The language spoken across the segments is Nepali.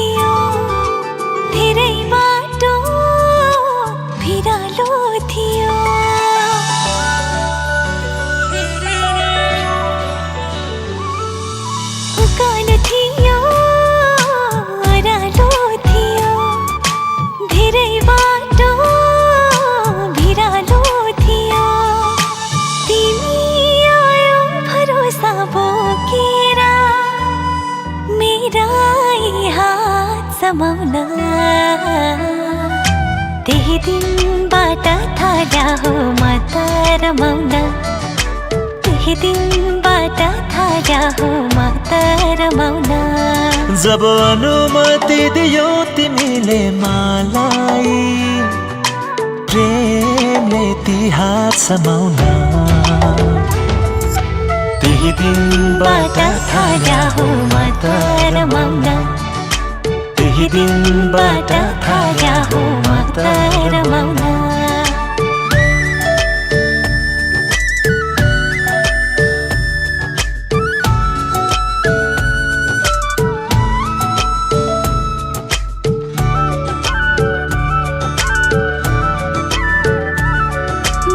थियो धेरै बाटो भिरालो थियो उकालो थियो ओह्रालो थियो धेरै बाटो भिरालो थियो तिमी आयो भरोसा बोकेर मेरा हात समाउन त्यही दिनबाट थाहा हो म त रमाउन त्यही दिनबाट थाहा हो म त रमाउन जब अनुमति दियो तिमीले मलाई प्रेमले ती हात समाउन त्यही दिनबाट थाहा हो म त रमाउन त्यही दिनबाट थाहा हो म त रमाउन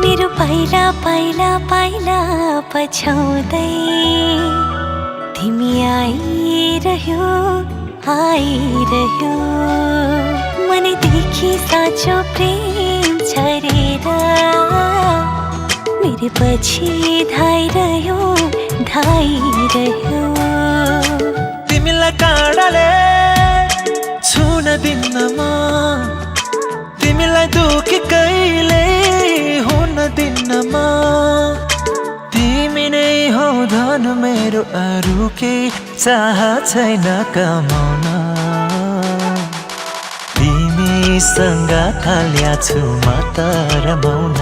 मेरो पाइला पाइला पाइला पछाउँदै तिमी आइरह्यो आइरह्यो मनैदेखि साँचो प्रेम छरेर मेरो पछि धाइरह्यो धाइरह्यो तिमीलाई काँडाले छुन दिन्नमा तिमीलाई दुखी कहिले हुन दिन्नमा तिमी नै हो धन मेरो अरू केही चाह छैन कमाउन तिमीसँग थाल्या छु म त रमाउन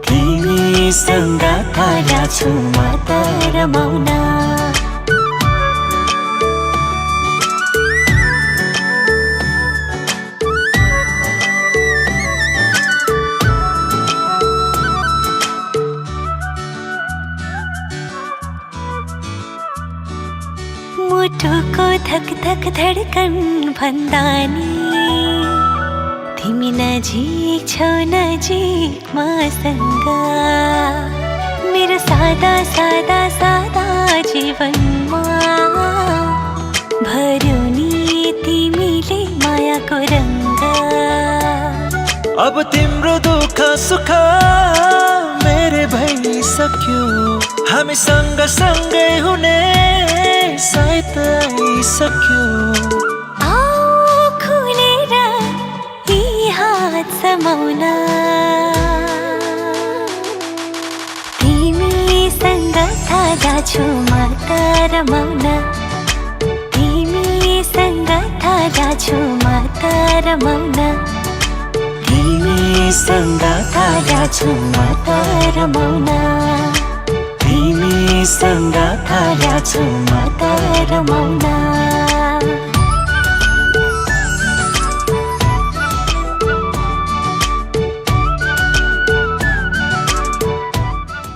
तिमीसँग थाल्या छु म त रमाउन मुटुको धक धक धडकन भन्दा नि तिमी नजिक छौ नजिक मसँग मेरो सादा सादा सादा जीवनमा भर्यौ नि तिमीले मायाको रङ्ग अब तिम्रो दुःख सुख मेरे भइसक्यो हामी सँगसँगै हुने सायद आइसक्यो आओ खुलेर यी हात समाउन तिमीसँग थाहा छु म त रमाउन तिमीसँग थाहा छु म त रमाउन तिमीसँग थाहा छु म त रमाउन तिमीसँग थाहा छु म त रमाउन